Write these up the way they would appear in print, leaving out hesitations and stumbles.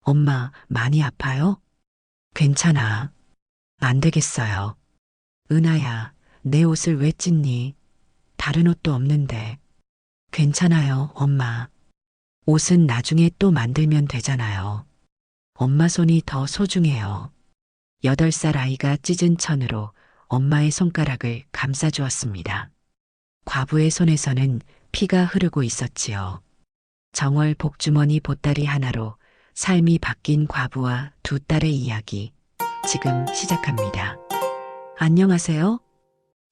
엄마, 많이 아파요? 괜찮아. 안 되겠어요. 은하야, 내 옷을 왜 찢니? 다른 옷도 없는데. 괜찮아요, 엄마. 옷은 나중에 또 만들면 되잖아요. 엄마 손이 더 소중해요. 8살 아이가 찢은 천으로 엄마의 손가락을 감싸주었습니다. 과부의 손에서는 피가 흐르고 있었지요. 정월 복주머니 보따리 하나로 삶이 바뀐 과부와 두 딸의 이야기, 지금 시작합니다. 안녕하세요.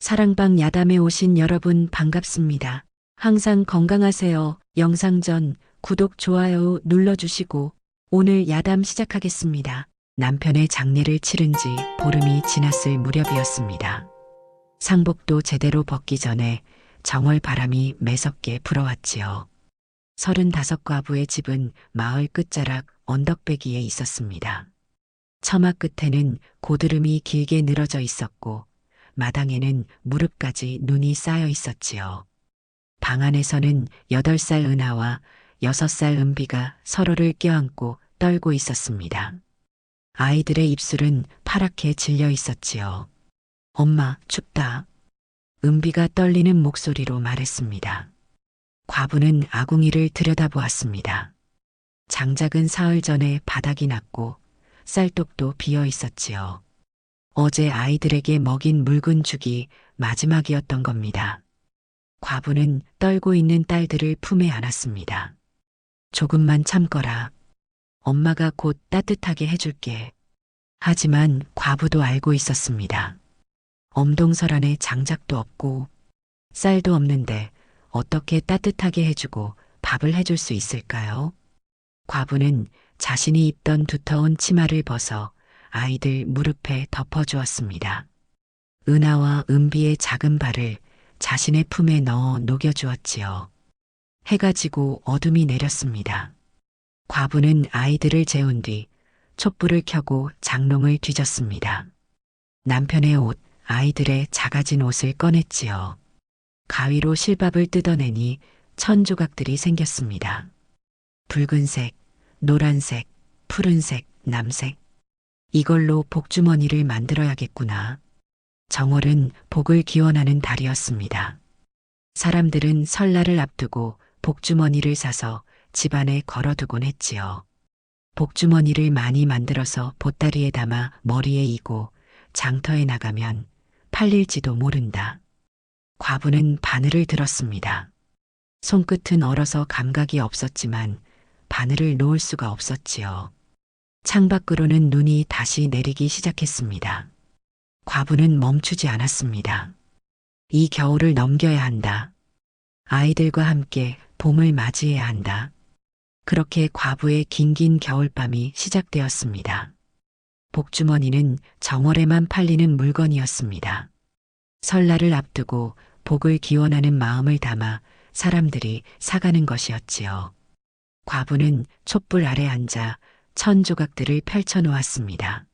사랑방 야담에 오신 여러분 반갑습니다. 항상 건강하세요. 영상 전 구독, 좋아요 눌러주시고 오늘 야담 시작하겠습니다. 남편의 장례를 치른 지 보름이 지났을 무렵이었습니다. 상복도 제대로 벗기 전에 정월 바람이 매섭게 불어왔지요. 35 과부의 집은 마을 끝자락 언덕배기에 있었습니다. 처마 끝에는 고드름이 길게 늘어져 있었고 마당에는 무릎까지 눈이 쌓여 있었지요. 방 안에서는 8살 은하와 6살 은비가 서로를 껴안고 떨고 있었습니다. 아이들의 입술은 파랗게 질려 있었지요. 엄마, 춥다. 은비가 떨리는 목소리로 말했습니다. 과부는 아궁이를 들여다보았습니다. 장작은 사흘 전에 바닥이 났고 쌀독도 비어 있었지요. 어제 아이들에게 먹인 묽은 죽이 마지막이었던 겁니다. 과부는 떨고 있는 딸들을 품에 안았습니다. 조금만 참거라. 엄마가 곧 따뜻하게 해줄게. 하지만 과부도 알고 있었습니다. 엄동설 안에 장작도 없고 쌀도 없는데 어떻게 따뜻하게 해주고 밥을 해줄 수 있을까요? 과부는 자신이 입던 두터운 치마를 벗어 아이들 무릎에 덮어주었습니다. 은하와 은비의 작은 발을 자신의 품에 넣어 녹여주었지요. 해가 지고 어둠이 내렸습니다. 과부는 아이들을 재운 뒤 촛불을 켜고 장롱을 뒤졌습니다. 남편의 옷, 아이들의 작아진 옷을 꺼냈지요. 가위로 실밥을 뜯어내니 천 조각들이 생겼습니다. 붉은색, 노란색, 푸른색, 남색. 이걸로 복주머니를 만들어야겠구나. 정월은 복을 기원하는 달이었습니다. 사람들은 설날을 앞두고 복주머니를 사서 집안에 걸어두곤 했지요. 복주머니를 많이 만들어서 보따리에 담아 머리에 이고 장터에 나가면 팔릴지도 모른다. 과부는 바늘을 들었습니다. 손끝은 얼어서 감각이 없었지만 바늘을 놓을 수가 없었지요. 창밖으로는 눈이 다시 내리기 시작했습니다. 과부는 멈추지 않았습니다. 이 겨울을 넘겨야 한다. 아이들과 함께 봄을 맞이해야 한다. 그렇게 과부의 긴긴 겨울밤이 시작되었습니다. 복주머니는 정월에만 팔리는 물건이었습니다. 설날을 앞두고 복을 기원하는 마음을 담아 사람들이 사가는 것이었지요. 과부는 촛불 아래 앉아 천 조각들을 펼쳐 놓았습니다.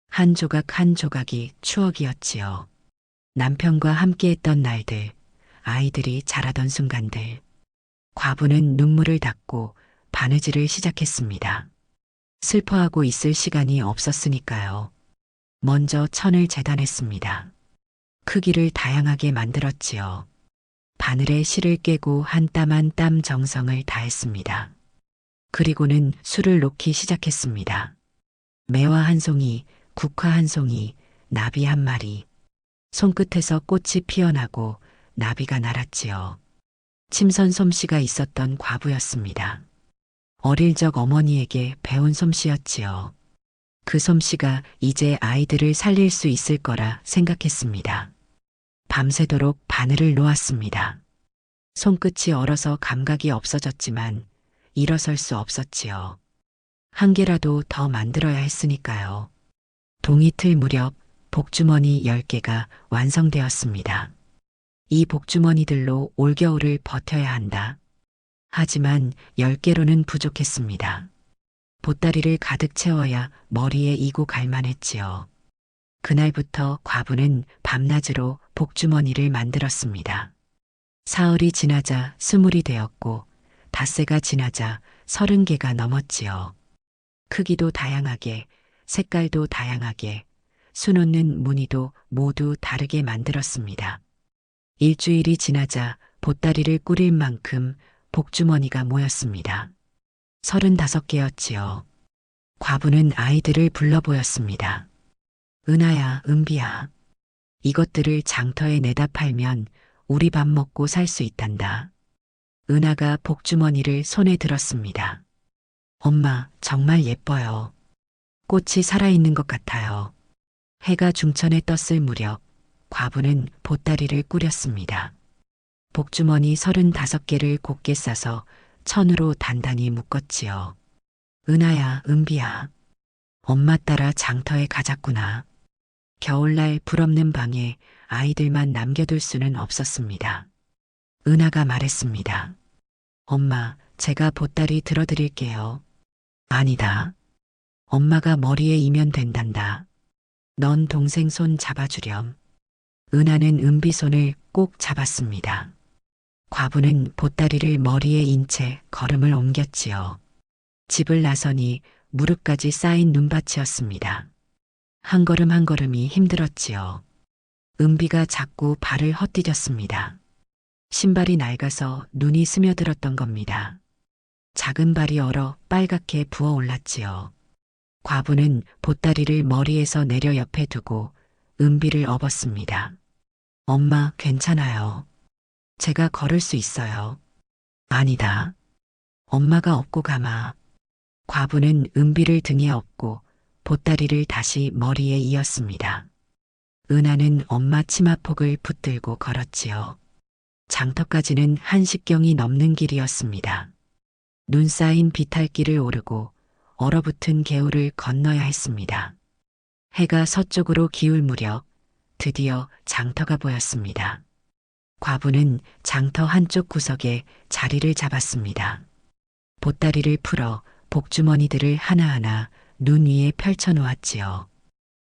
한 조각 한 조각이 추억이었지요. 남편과 함께했던 날들, 아이들이 자라던 순간들. 과부는 눈물을 닦고 바느질을 시작했습니다. 슬퍼하고 있을 시간이 없었으니까요. 먼저 천을 재단했습니다. 크기를 다양하게 만들었지요. 바늘에 실을 꿰고 한 땀 한 땀 정성을 다했습니다. 그리고는 술을 놓기 시작했습니다. 매화 한 송이, 국화 한 송이, 나비 한 마리. 손끝에서 꽃이 피어나고 나비가 날았지요. 침선 솜씨가 있었던 과부였습니다. 어릴 적 어머니에게 배운 솜씨였지요. 그 솜씨가 이제 아이들을 살릴 수 있을 거라 생각했습니다. 밤새도록 바늘을 놓았습니다. 손끝이 얼어서 감각이 없어졌지만 일어설 수 없었지요. 한 개라도 더 만들어야 했으니까요. 동이틀 무렵 복주머니 10개가 완성되었습니다. 이 복주머니들로 올겨울을 버텨야 한다. 하지만 10개로는 부족했습니다. 보따리를 가득 채워야 머리에 이고 갈만했지요. 그날부터 과부는 밤낮으로 복주머니를 만들었습니다. 사흘이 지나자 20이 되었고 닷새가 지나자 30개가 넘었지요. 크기도 다양하게, 색깔도 다양하게, 수놓는 무늬도 모두 다르게 만들었습니다. 일주일이 지나자 보따리를 꾸릴 만큼 복주머니가 모였습니다. 35개였지요. 과부는 아이들을 불러 보였습니다. 은하야, 은비야. 이것들을 장터에 내다 팔면 우리 밥 먹고 살 수 있단다. 은하가 복주머니를 손에 들었습니다. 엄마, 정말 예뻐요. 꽃이 살아있는 것 같아요. 해가 중천에 떴을 무렵 과부는 보따리를 꾸렸습니다. 복주머니 35개를 곱게 싸서 천으로 단단히 묶었지요. 은하야, 은비야. 엄마 따라 장터에 가자꾸나. 겨울날 불없는 방에 아이들만 남겨둘 수는 없었습니다. 은하가 말했습니다. 엄마, 제가 보따리 들어드릴게요. 아니다. 엄마가 머리에 이면 된단다. 넌 동생 손 잡아주렴. 은하는 은비 손을 꼭 잡았습니다. 과부는 보따리를 머리에 인 채 걸음을 옮겼지요. 집을 나서니 무릎까지 쌓인 눈밭이었습니다. 한 걸음 한 걸음이 힘들었지요. 은비가 자꾸 발을 헛디뎠습니다. 신발이 낡아서 눈이 스며들었던 겁니다. 작은 발이 얼어 빨갛게 부어올랐지요. 과부는 보따리를 머리에서 내려 옆에 두고 은비를 업었습니다. 엄마, 괜찮아요. 제가 걸을 수 있어요. 아니다. 엄마가 업고 가마. 과부는 은비를 등에 업고 보따리를 다시 머리에 이었습니다. 은하는 엄마 치마폭을 붙들고 걸었지요. 장터까지는 한식경이 넘는 길이었습니다. 눈 쌓인 비탈길을 오르고 얼어붙은 개울을 건너야 했습니다. 해가 서쪽으로 기울 무렵 드디어 장터가 보였습니다. 과부는 장터 한쪽 구석에 자리를 잡았습니다. 보따리를 풀어 복주머니들을 하나하나 눈 위에 펼쳐 놓았지요.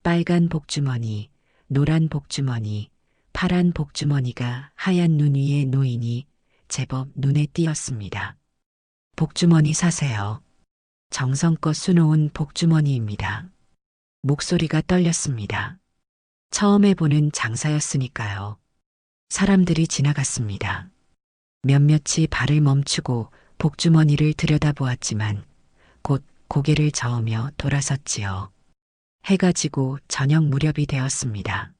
빨간 복주머니, 노란 복주머니, 파란 복주머니가 하얀 눈 위에 놓이니 제법 눈에 띄었습니다. 복주머니 사세요. 정성껏 수놓은 복주머니입니다. 목소리가 떨렸습니다. 처음 해보는 장사였으니까요. 사람들이 지나갔습니다. 몇몇이 발을 멈추고 복주머니를 들여다보았지만 곧 고개를 저으며 돌아섰지요. 해가 지고 저녁 무렵이 되었습니다.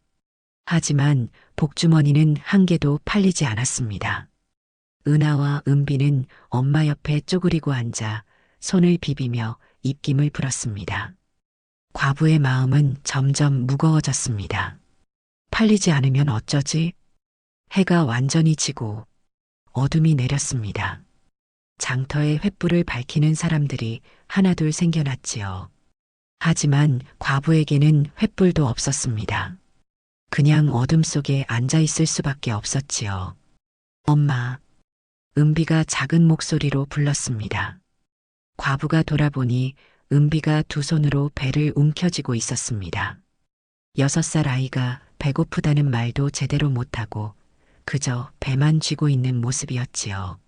하지만 복주머니는 한 개도 팔리지 않았습니다. 은하와 은비는 엄마 옆에 쪼그리고 앉아 손을 비비며 입김을 불었습니다. 과부의 마음은 점점 무거워졌습니다. 팔리지 않으면 어쩌지? 해가 완전히 지고 어둠이 내렸습니다. 장터에 횃불을 밝히는 사람들이 하나둘 생겨났지요. 하지만 과부에게는 횃불도 없었습니다. 그냥 어둠 속에 앉아 있을 수밖에 없었지요. 엄마, 은비가 작은 목소리로 불렀습니다. 과부가 돌아보니 은비가 두 손으로 배를 움켜쥐고 있었습니다. 6살 아이가 배고프다는 말도 제대로 못하고 그저 배만 쥐고 있는 모습이었지요.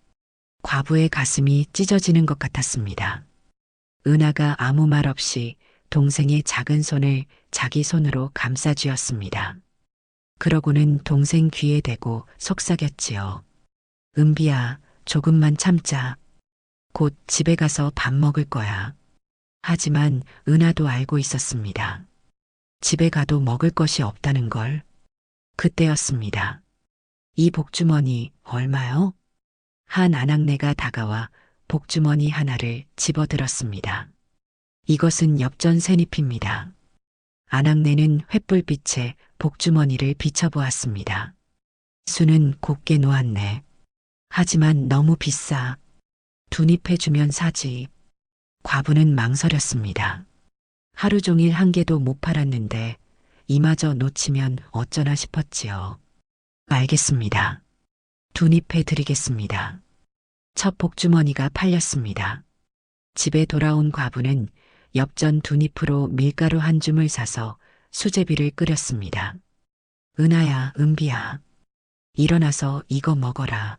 과부의 가슴이 찢어지는 것 같았습니다. 은하가 아무 말 없이 동생의 작은 손을 자기 손으로 감싸쥐었습니다. 그러고는 동생 귀에 대고 속삭였지요. 은비야, 조금만 참자. 곧 집에 가서 밥 먹을 거야. 하지만 은하도 알고 있었습니다. 집에 가도 먹을 것이 없다는 걸. 그때였습니다. 이 복주머니 얼마요? 한 아낙네가 다가와 복주머니 하나를 집어들었습니다. 이것은 엽전 새잎입니다. 아낙네는 횃불빛에 복주머니를 비춰보았습니다. 수는 곱게 놓았네. 하지만 너무 비싸. 2잎 해주면 사지. 과부는 망설였습니다. 하루 종일 한 개도 못 팔았는데 이마저 놓치면 어쩌나 싶었지요. 알겠습니다. 2잎 해드리겠습니다. 첫 복주머니가 팔렸습니다. 집에 돌아온 과부는 엽전 2잎으로 밀가루 한 줌을 사서 수제비를 끓였습니다. 은하야, 은비야. 일어나서 이거 먹어라.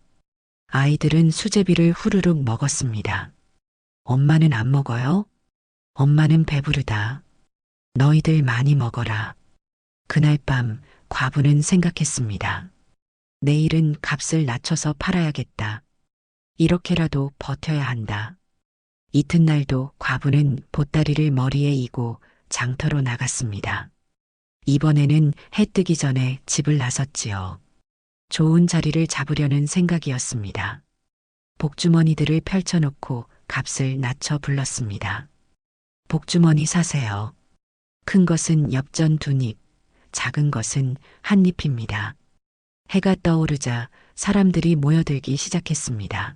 아이들은 수제비를 후루룩 먹었습니다. 엄마는 안 먹어요? 엄마는 배부르다. 너희들 많이 먹어라. 그날 밤 과부는 생각했습니다. 내일은 값을 낮춰서 팔아야겠다. 이렇게라도 버텨야 한다. 이튿날도 과부는 보따리를 머리에 이고 장터로 나갔습니다. 이번에는 해 뜨기 전에 집을 나섰지요. 좋은 자리를 잡으려는 생각이었습니다. 복주머니들을 펼쳐놓고 값을 낮춰 불렀습니다. 복주머니 사세요. 큰 것은 엽전 2입, 작은 것은 1입입니다. 해가 떠오르자 사람들이 모여들기 시작했습니다.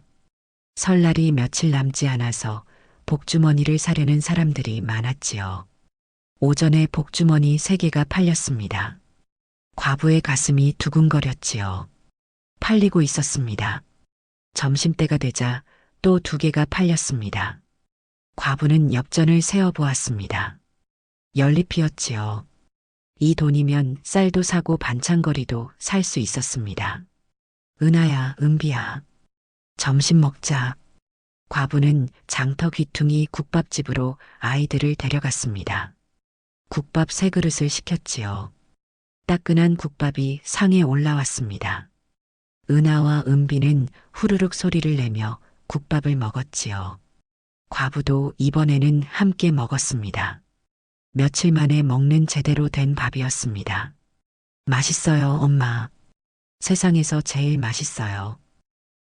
설날이 며칠 남지 않아서 복주머니를 사려는 사람들이 많았지요. 오전에 복주머니 3개가 팔렸습니다. 과부의 가슴이 두근거렸지요. 팔리고 있었습니다. 점심때가 되자 또 2개가 팔렸습니다. 과부는 엽전을 세어 보았습니다. 연립이었지요. 이 돈이면 쌀도 사고 반찬거리도 살 수 있었습니다. 은하야, 은비야. 점심 먹자. 과부는 장터 귀퉁이 국밥집으로 아이들을 데려갔습니다. 국밥 3그릇을 시켰지요. 따끈한 국밥이 상에 올라왔습니다. 은하와 은비는 후루룩 소리를 내며 국밥을 먹었지요. 과부도 이번에는 함께 먹었습니다. 며칠 만에 먹는 제대로 된 밥이었습니다. 맛있어요, 엄마. 세상에서 제일 맛있어요.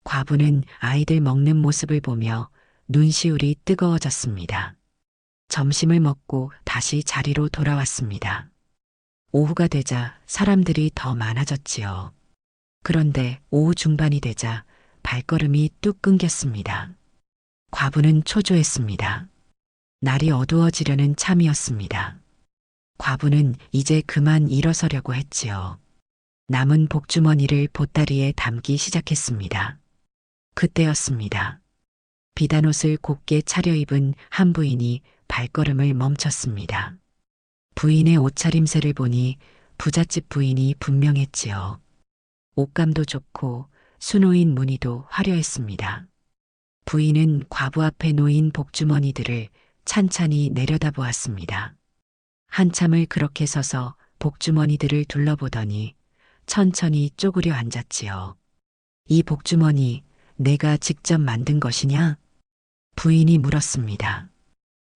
과부는 아이들 먹는 모습을 보며 눈시울이 뜨거워졌습니다. 점심을 먹고 다시 자리로 돌아왔습니다. 오후가 되자 사람들이 더 많아졌지요. 그런데 오후 중반이 되자 발걸음이 뚝 끊겼습니다. 과부는 초조했습니다. 날이 어두워지려는 참이었습니다. 과부는 이제 그만 일어서려고 했지요. 남은 복주머니를 보따리에 담기 시작했습니다. 그때였습니다. 비단옷을 곱게 차려입은 한 부인이 발걸음을 멈췄습니다. 부인의 옷차림새를 보니 부잣집 부인이 분명했지요. 옷감도 좋고 수놓인 무늬도 화려했습니다. 부인은 과부 앞에 놓인 복주머니들을 찬찬히 내려다보았습니다. 한참을 그렇게 서서 복주머니들을 둘러보더니 천천히 쪼그려 앉았지요. 이 복주머니 내가 직접 만든 것이냐? 부인이 물었습니다.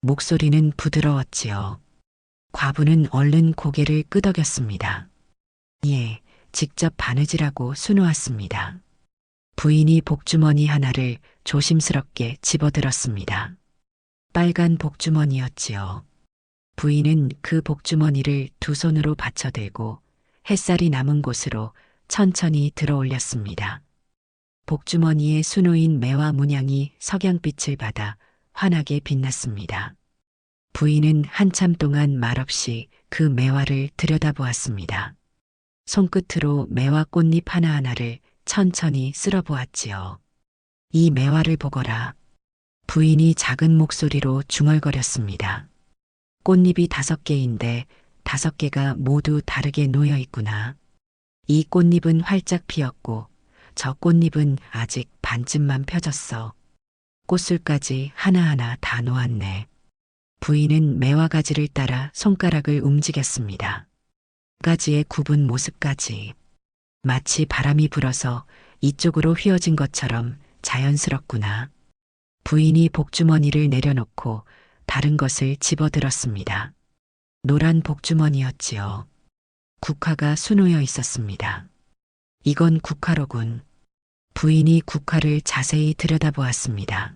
목소리는 부드러웠지요. 과부는 얼른 고개를 끄덕였습니다. 예, 직접 바느질하고 수놓았습니다. 부인이 복주머니 하나를 조심스럽게 집어들었습니다. 빨간 복주머니였지요. 부인은 그 복주머니를 2손으로 받쳐들고 햇살이 남은 곳으로 천천히 들어올렸습니다. 복주머니에 수놓인 매와 문양이 석양빛을 받아 환하게 빛났습니다. 부인은 한참 동안 말없이 그 매화를 들여다보았습니다. 손끝으로 매화 꽃잎 하나하나를 천천히 쓸어보았지요. 이 매화를 보거라. 부인이 작은 목소리로 중얼거렸습니다. 꽃잎이 5개인데 5개가 모두 다르게 놓여 있구나. 이 꽃잎은 활짝 피었고 저 꽃잎은 아직 반쯤만 펴졌어. 꽃술까지 하나하나 다 놓았네. 부인은 매화 가지를 따라 손가락을 움직였습니다. 가지의 굽은 모습까지. 마치 바람이 불어서 이쪽으로 휘어진 것처럼 자연스럽구나. 부인이 복주머니를 내려놓고 다른 것을 집어들었습니다. 노란 복주머니였지요. 국화가 수놓여 있었습니다. 이건 국화로군. 부인이 국화를 자세히 들여다보았습니다.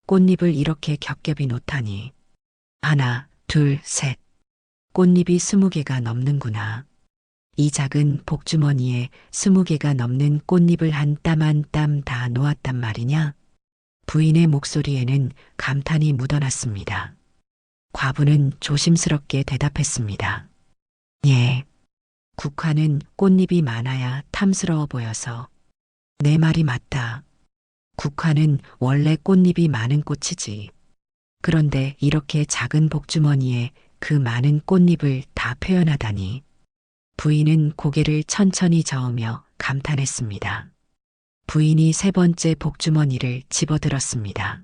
꽃잎을 이렇게 겹겹이 놓다니. 하나, 둘, 셋. 꽃잎이 20개가 넘는구나. 이 작은 복주머니에 20개가 넘는 꽃잎을 한 땀 한 땀 다 놓았단 말이냐? 부인의 목소리에는 감탄이 묻어났습니다. 과부는 조심스럽게 대답했습니다. 예. 국화는 꽃잎이 많아야 탐스러워 보여서. 내 말이 맞다. 국화는 원래 꽃잎이 많은 꽃이지. 그런데 이렇게 작은 복주머니에 그 많은 꽃잎을 다 표현하다니. 부인은 고개를 천천히 저으며 감탄했습니다. 부인이 3번째 복주머니를 집어들었습니다.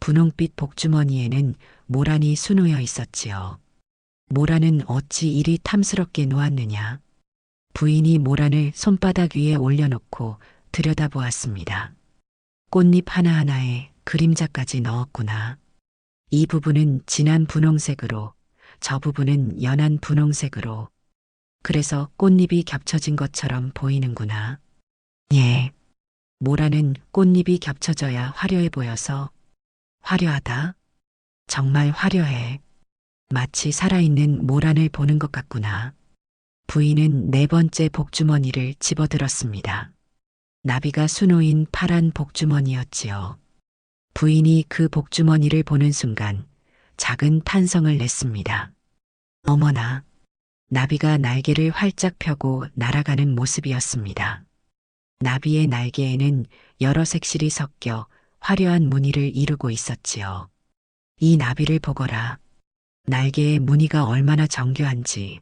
분홍빛 복주머니에는 모란이 수놓여 있었지요. 모란은 어찌 이리 탐스럽게 놓았느냐. 부인이 모란을 손바닥 위에 올려놓고 들여다보았습니다. 꽃잎 하나하나에 그림자까지 넣었구나. 이 부분은 진한 분홍색으로, 저 부분은 연한 분홍색으로. 그래서 꽃잎이 겹쳐진 것처럼 보이는구나. 예. 모란은 꽃잎이 겹쳐져야 화려해 보여서. 화려하다? 정말 화려해. 마치 살아있는 모란을 보는 것 같구나. 부인은 네 번째 복주머니를 집어들었습니다. 나비가 수놓인 파란 복주머니였지요. 부인이 그 복주머니를 보는 순간 작은 탄성을 냈습니다. 어머나, 나비가 날개를 활짝 펴고 날아가는 모습이었습니다. 나비의 날개에는 여러 색실이 섞여 화려한 무늬를 이루고 있었지요. 이 나비를 보거라. 날개의 무늬가 얼마나 정교한지.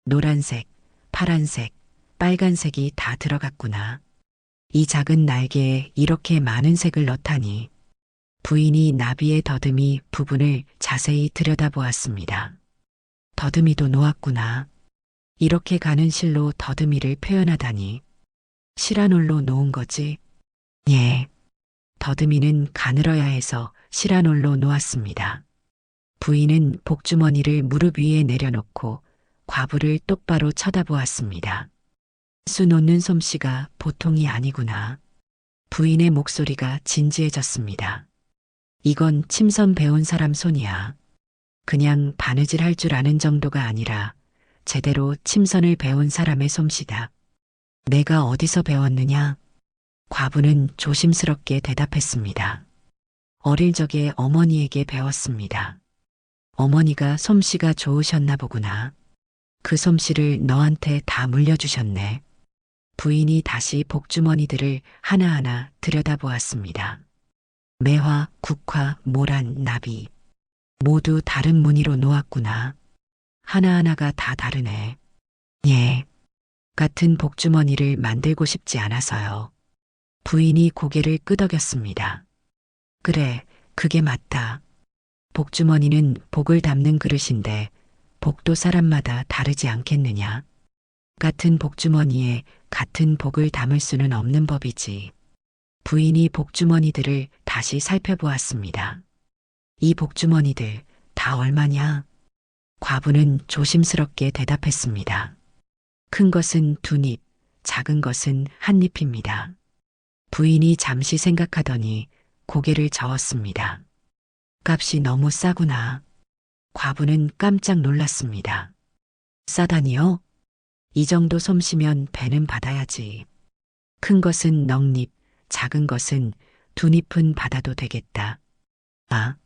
노란색, 파란색, 빨간색이 다 들어갔구나. 이 작은 날개에 이렇게 많은 색을 넣다니. 부인이 나비의 더듬이 부분을 자세히 들여다보았습니다. 더듬이도 놓았구나. 이렇게 가는 실로 더듬이를 표현하다니. 실아놀로 놓은 거지? 예. 더듬이는 가늘어야 해서 실아놀로 놓았습니다. 부인은 복주머니를 무릎 위에 내려놓고 과부를 똑바로 쳐다보았습니다. 수 놓는 솜씨가 보통이 아니구나. 부인의 목소리가 진지해졌습니다. 이건 침선 배운 사람 손이야. 그냥 바느질 할 줄 아는 정도가 아니라 제대로 침선을 배운 사람의 솜씨다. 내가 어디서 배웠느냐? 과부는 조심스럽게 대답했습니다. 어릴 적에 어머니에게 배웠습니다. 어머니가 솜씨가 좋으셨나 보구나. 그 솜씨를 너한테 다 물려주셨네. 부인이 다시 복주머니들을 하나하나 들여다보았습니다. 매화, 국화, 모란, 나비. 모두 다른 무늬로 놓았구나. 하나하나가 다 다르네. 예. 같은 복주머니를 만들고 싶지 않아서요. 부인이 고개를 끄덕였습니다. 그래, 그게 맞다. 복주머니는 복을 담는 그릇인데 복도 사람마다 다르지 않겠느냐. 같은 복주머니에 같은 복을 담을 수는 없는 법이지. 부인이 복주머니들을 다시 살펴보았습니다. 이 복주머니들 다 얼마냐? 과부는 조심스럽게 대답했습니다. 큰 것은 2잎, 작은 것은 1잎입니다. 부인이 잠시 생각하더니 고개를 저었습니다. 값이 너무 싸구나. 과부는 깜짝 놀랐습니다. 싸다니요? 이 정도 솜씨면 배는 받아야지. 큰 것은 넉잎, 작은 것은 2잎은 받아도 되겠다. 아,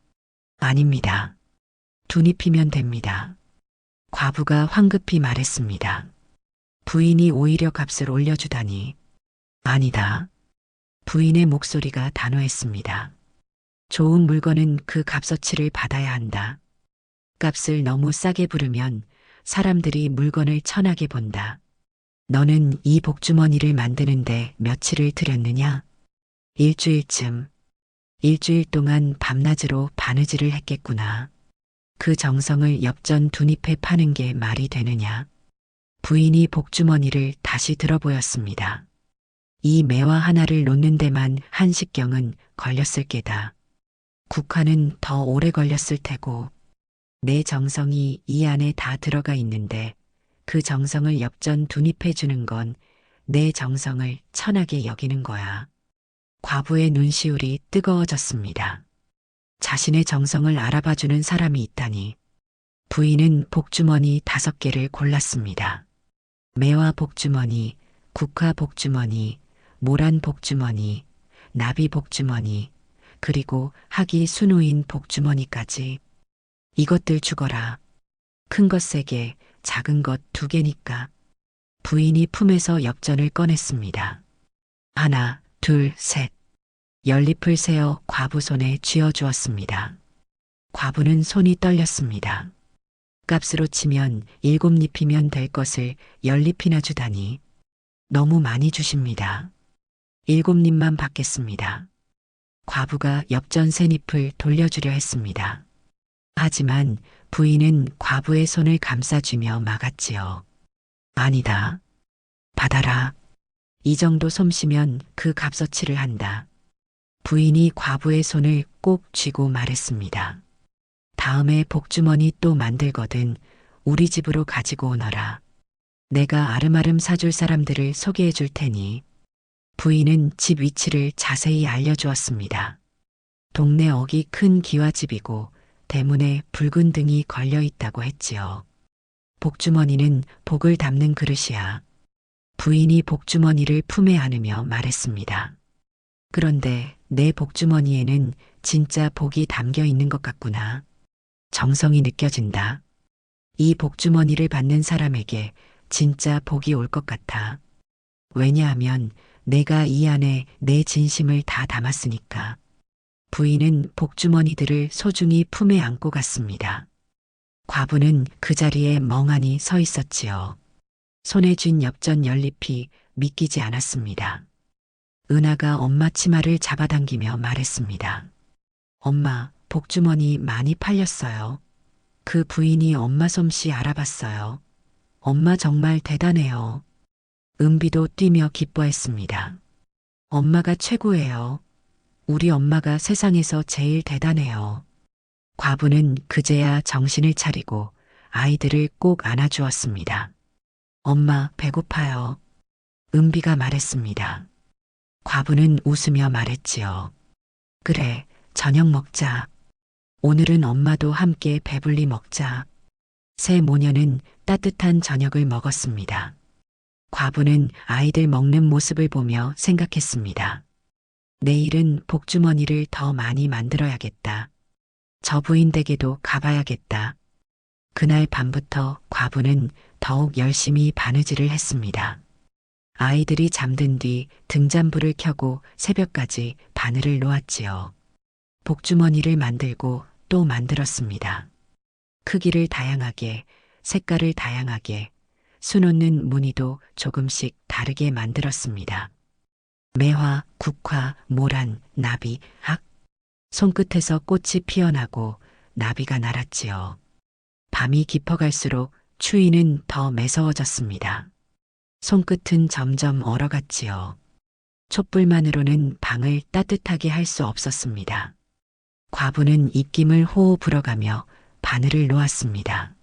아닙니다. 2잎이면 됩니다. 과부가 황급히 말했습니다. 부인이 오히려 값을 올려주다니. 아니다. 부인의 목소리가 단호했습니다. 좋은 물건은 그 값어치를 받아야 한다. 값을 너무 싸게 부르면 사람들이 물건을 천하게 본다. 너는 이 복주머니를 만드는데 며칠을 들였느냐? 일주일쯤. 일주일 동안 밤낮으로 바느질을 했겠구나. 그 정성을 엽전 2잎에 파는 게 말이 되느냐? 부인이 복주머니를 다시 들어보였습니다. 이 매화 하나를 놓는 데만 1식경은 걸렸을 게다. 국화는 더 오래 걸렸을 테고 내 정성이 이 안에 다 들어가 있는데 그 정성을 엽전 2잎에 주는 건 내 정성을 천하게 여기는 거야. 과부의 눈시울이 뜨거워졌습니다. 자신의 정성을 알아봐주는 사람이 있다니. 부인은 복주머니 5개를 골랐습니다. 매화 복주머니, 국화 복주머니, 모란 복주머니, 나비 복주머니, 그리고 학이 수놓인 복주머니까지. 이것들 주거라. 큰 것 3개, 작은 것 2개니까. 부인이 품에서 엽전을 꺼냈습니다. 1, 2, 3. 연잎을 세어 과부 손에 쥐어주었습니다. 과부는 손이 떨렸습니다. 값으로 치면 7잎이면 될 것을 10잎이나 주다니. 너무 많이 주십니다. 7잎만 받겠습니다. 과부가 엽전 샌잎을 돌려주려 했습니다. 하지만 부인은 과부의 손을 감싸주며 막았지요. 아니다. 받아라. 이 정도 솜씨면 그 값어치를 한다. 부인이 과부의 손을 꼭 쥐고 말했습니다. 다음에 복주머니 또 만들거든 우리 집으로 가지고 오너라. 내가 아름아름 사줄 사람들을 소개해 줄 테니. 부인은 집 위치를 자세히 알려주었습니다. 동네 어기 큰 기와집이고 대문에 붉은 등이 걸려 있다고 했지요. 복주머니는 복을 담는 그릇이야. 부인이 복주머니를 품에 안으며 말했습니다. 그런데 내 복주머니에는 진짜 복이 담겨 있는 것 같구나. 정성이 느껴진다. 이 복주머니를 받는 사람에게 진짜 복이 올 것 같아. 왜냐하면 내가 이 안에 내 진심을 다 담았으니까. 부인은 복주머니들을 소중히 품에 안고 갔습니다. 과부는 그 자리에 멍하니 서 있었지요. 손에 쥔 엽전 연잎이 믿기지 않았습니다. 은하가 엄마 치마를 잡아당기며 말했습니다. 엄마, 복주머니 많이 팔렸어요. 그 부인이 엄마 솜씨 알아봤어요. 엄마 정말 대단해요. 은비도 뛰며 기뻐했습니다. 엄마가 최고예요. 우리 엄마가 세상에서 제일 대단해요. 과부는 그제야 정신을 차리고 아이들을 꼭 안아주었습니다. 엄마, 배고파요. 은비가 말했습니다. 과부는 웃으며 말했지요. 그래, 저녁 먹자. 오늘은 엄마도 함께 배불리 먹자. 새 모녀는 따뜻한 저녁을 먹었습니다. 과부는 아이들 먹는 모습을 보며 생각했습니다. 내일은 복주머니를 더 많이 만들어야겠다. 저 부인 댁에도 가봐야겠다. 그날 밤부터 과부는 더욱 열심히 바느질을 했습니다. 아이들이 잠든 뒤 등잔불을 켜고 새벽까지 바늘을 놓았지요. 복주머니를 만들고 또 만들었습니다. 크기를 다양하게, 색깔을 다양하게, 수놓는 무늬도 조금씩 다르게 만들었습니다. 매화, 국화, 모란, 나비, 학. 손끝에서 꽃이 피어나고 나비가 날았지요. 밤이 깊어갈수록 추위는 더 매서워졌습니다. 손끝은 점점 얼어갔지요. 촛불만으로는 방을 따뜻하게 할 수 없었습니다. 과부는 입김을 호호 불어가며 바늘을 놓았습니다.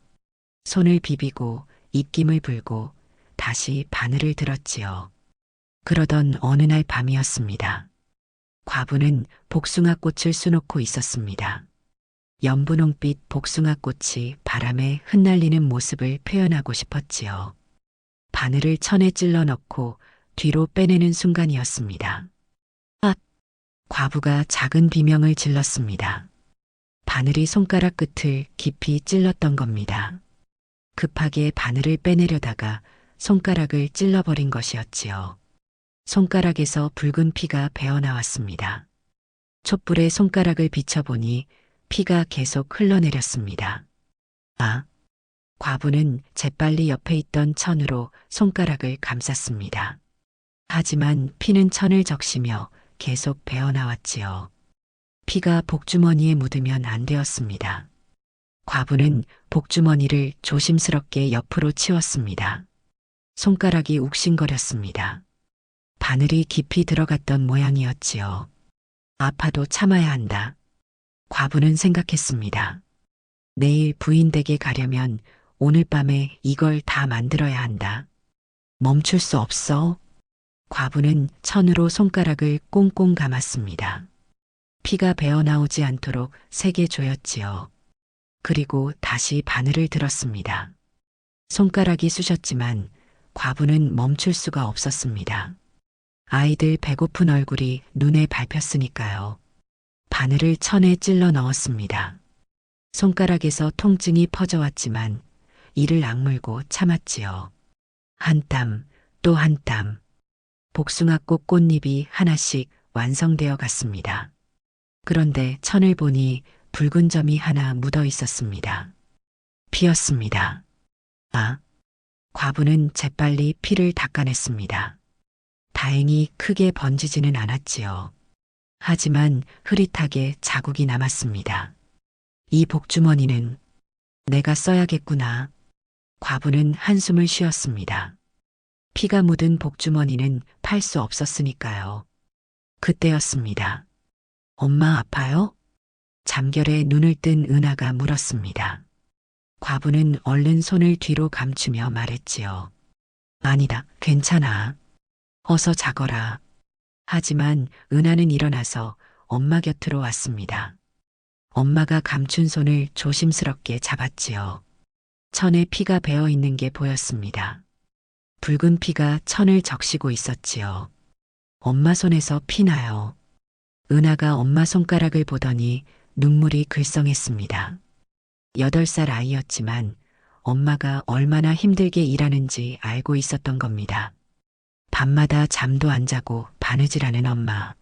손을 비비고 입김을 불고 다시 바늘을 들었지요. 그러던 어느 날 밤이었습니다. 과부는 복숭아꽃을 수놓고 있었습니다. 연분홍빛 복숭아꽃이 바람에 흩날리는 모습을 표현하고 싶었지요. 바늘을 천에 찔러 넣고 뒤로 빼내는 순간이었습니다. 앗! 과부가 작은 비명을 질렀습니다. 바늘이 손가락 끝을 깊이 찔렀던 겁니다. 급하게 바늘을 빼내려다가 손가락을 찔러버린 것이었지요. 손가락에서 붉은 피가 배어나왔습니다. 촛불에 손가락을 비춰보니 피가 계속 흘러내렸습니다. 아! 과부는 재빨리 옆에 있던 천으로 손가락을 감쌌습니다. 하지만 피는 천을 적시며 계속 배어나왔지요. 피가 복주머니에 묻으면 안 되었습니다. 과부는 복주머니를 조심스럽게 옆으로 치웠습니다. 손가락이 욱신거렸습니다. 바늘이 깊이 들어갔던 모양이었지요. 아파도 참아야 한다. 과부는 생각했습니다. 내일 부인 댁에 가려면 오늘 밤에 이걸 다 만들어야 한다. 멈출 수 없어. 과부는 천으로 손가락을 꽁꽁 감았습니다. 피가 배어나오지 않도록 세게 조였지요. 그리고 다시 바늘을 들었습니다. 손가락이 쑤셨지만 과부는 멈출 수가 없었습니다. 아이들 배고픈 얼굴이 눈에 밟혔으니까요. 바늘을 천에 찔러 넣었습니다. 손가락에서 통증이 퍼져왔지만 이를 악물고 참았지요. 한 땀, 또 한 땀. 복숭아꽃 꽃잎이 하나씩 완성되어 갔습니다. 그런데 천을 보니 붉은 점이 하나 묻어 있었습니다. 피였습니다. 아! 과부는 재빨리 피를 닦아냈습니다. 다행히 크게 번지지는 않았지요. 하지만 흐릿하게 자국이 남았습니다. 이 복주머니는 내가 써야겠구나. 과부는 한숨을 쉬었습니다. 피가 묻은 복주머니는 팔 수 없었으니까요. 그때였습니다. 엄마 아파요? 잠결에 눈을 뜬 은하가 물었습니다. 과부는 얼른 손을 뒤로 감추며 말했지요. 아니다, 괜찮아. 어서 자거라. 하지만 은하는 일어나서 엄마 곁으로 왔습니다. 엄마가 감춘 손을 조심스럽게 잡았지요. 천에 피가 배어 있는 게 보였습니다. 붉은 피가 천을 적시고 있었지요. 엄마 손에서 피나요. 은하가 엄마 손가락을 보더니 눈물이 글썽했습니다. 8살 아이였지만 엄마가 얼마나 힘들게 일하는지 알고 있었던 겁니다. 밤마다 잠도 안 자고 바느질하는 엄마.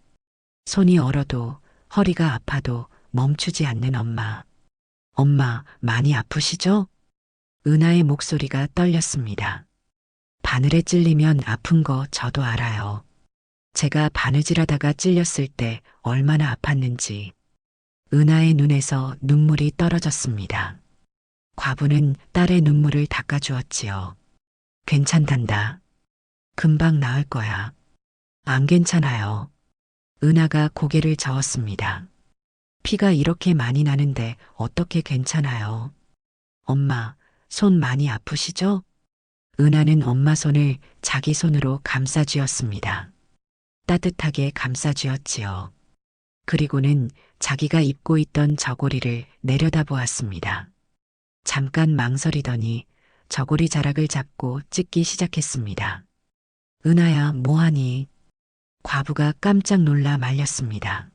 손이 얼어도 허리가 아파도 멈추지 않는 엄마. 엄마, 많이 아프시죠? 은하의 목소리가 떨렸습니다. 바늘에 찔리면 아픈 거 저도 알아요. 제가 바느질하다가 찔렸을 때 얼마나 아팠는지. 은하의 눈에서 눈물이 떨어졌습니다. 과부는 딸의 눈물을 닦아주었지요. 괜찮단다. 금방 나을 거야. 안 괜찮아요. 은하가 고개를 저었습니다. 피가 이렇게 많이 나는데 어떻게 괜찮아요? 엄마, 손 많이 아프시죠? 은하는 엄마 손을 자기 손으로 감싸쥐었습니다. 따뜻하게 감싸쥐었지요. 그리고는 자기가 입고 있던 저고리를 내려다보았습니다. 잠깐 망설이더니 저고리 자락을 잡고 찢기 시작했습니다. 은하야, 뭐하니? 과부가 깜짝 놀라 말렸습니다.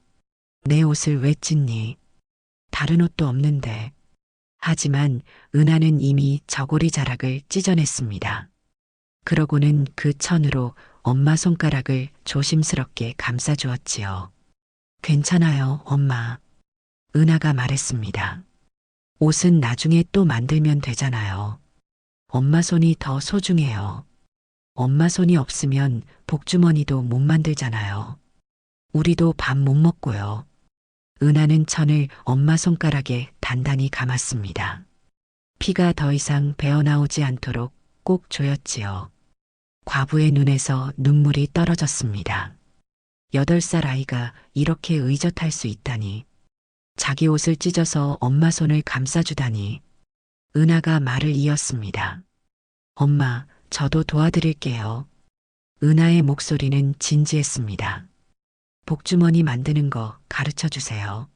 내 옷을 왜 찢니? 다른 옷도 없는데. 하지만 은하는 이미 저고리 자락을 찢어냈습니다. 그러고는 그 천으로 엄마 손가락을 조심스럽게 감싸주었지요. 괜찮아요, 엄마. 은하가 말했습니다. 옷은 나중에 또 만들면 되잖아요. 엄마 손이 더 소중해요. 엄마 손이 없으면 복주머니도 못 만들잖아요. 우리도 밥 못 먹고요. 은하는 천을 엄마 손가락에 단단히 감았습니다. 피가 더 이상 배어나오지 않도록 꼭 조였지요. 과부의 눈에서 눈물이 떨어졌습니다. 8살 아이가 이렇게 의젓할 수 있다니. 자기 옷을 찢어서 엄마 손을 감싸주다니. 은하가 말을 이었습니다. 엄마, 저도 도와드릴게요. 은하의 목소리는 진지했습니다. 복주머니 만드는 거 가르쳐 주세요.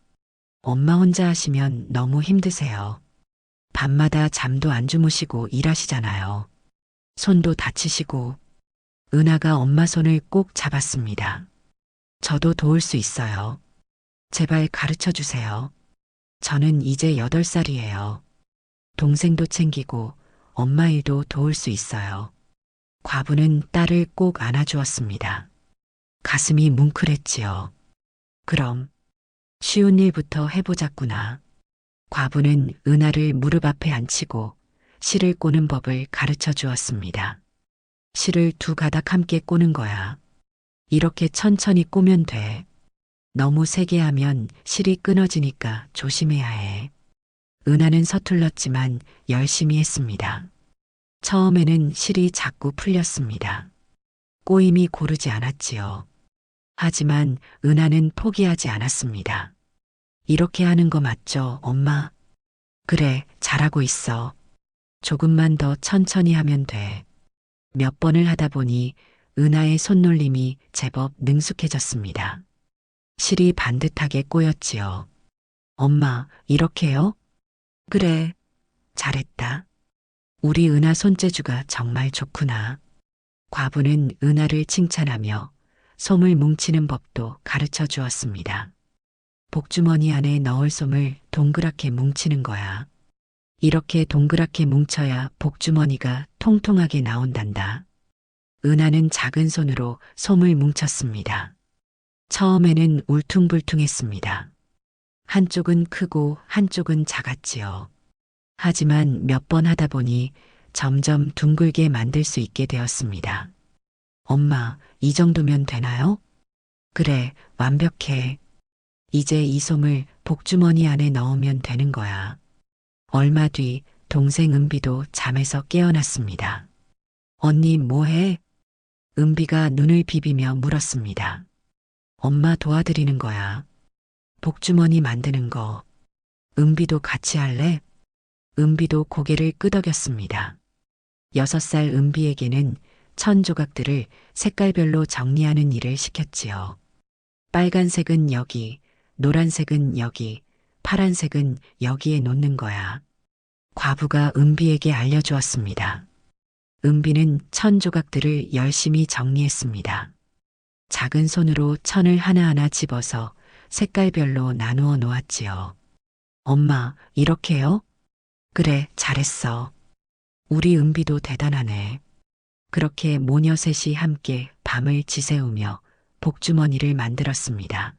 엄마 혼자 하시면 너무 힘드세요. 밤마다 잠도 안 주무시고 일하시잖아요. 손도 다치시고. 은하가 엄마 손을 꼭 잡았습니다. 저도 도울 수 있어요. 제발 가르쳐 주세요. 저는 이제 8살이에요. 동생도 챙기고 엄마 일도 도울 수 있어요. 과부는 딸을 꼭 안아주었습니다. 가슴이 뭉클했지요. 그럼 쉬운 일부터 해보자꾸나. 과부는 은하를 무릎 앞에 앉히고 실을 꼬는 법을 가르쳐 주었습니다. 실을 2가닥 함께 꼬는 거야. 이렇게 천천히 꼬면 돼. 너무 세게 하면 실이 끊어지니까 조심해야 해. 은하는 서툴렀지만 열심히 했습니다. 처음에는 실이 자꾸 풀렸습니다. 꼬임이 고르지 않았지요. 하지만 은하는 포기하지 않았습니다. 이렇게 하는 거 맞죠, 엄마? 그래, 잘하고 있어. 조금만 더 천천히 하면 돼. 몇 번을 하다 보니 은하의 손놀림이 제법 능숙해졌습니다. 실이 반듯하게 꼬였지요. 엄마, 이렇게요? 그래, 잘했다. 우리 은하 손재주가 정말 좋구나. 과부는 은하를 칭찬하며 솜을 뭉치는 법도 가르쳐 주었습니다. 복주머니 안에 넣을 솜을 동그랗게 뭉치는 거야. 이렇게 동그랗게 뭉쳐야 복주머니가 통통하게 나온단다. 은하는 작은 손으로 솜을 뭉쳤습니다. 처음에는 울퉁불퉁했습니다. 한쪽은 크고 한쪽은 작았지요. 하지만 몇 번 하다 보니 점점 둥글게 만들 수 있게 되었습니다. 엄마, 이 정도면 되나요? 그래, 완벽해. 이제 이 솜을 복주머니 안에 넣으면 되는 거야. 얼마 뒤 동생 은비도 잠에서 깨어났습니다. 언니 뭐해? 은비가 눈을 비비며 물었습니다. 엄마 도와드리는 거야. 복주머니 만드는 거. 은비도 같이 할래? 은비도 고개를 끄덕였습니다. 6살 은비에게는 천 조각들을 색깔별로 정리하는 일을 시켰지요. 빨간색은 여기, 노란색은 여기, 파란색은 여기에 놓는 거야. 과부가 은비에게 알려주었습니다. 은비는 천 조각들을 열심히 정리했습니다. 작은 손으로 천을 하나하나 집어서 색깔별로 나누어 놓았지요. 엄마, 이렇게요? 그래, 잘했어. 우리 은비도 대단하네. 그렇게 모녀 셋이 함께 밤을 지새우며 복주머니를 만들었습니다.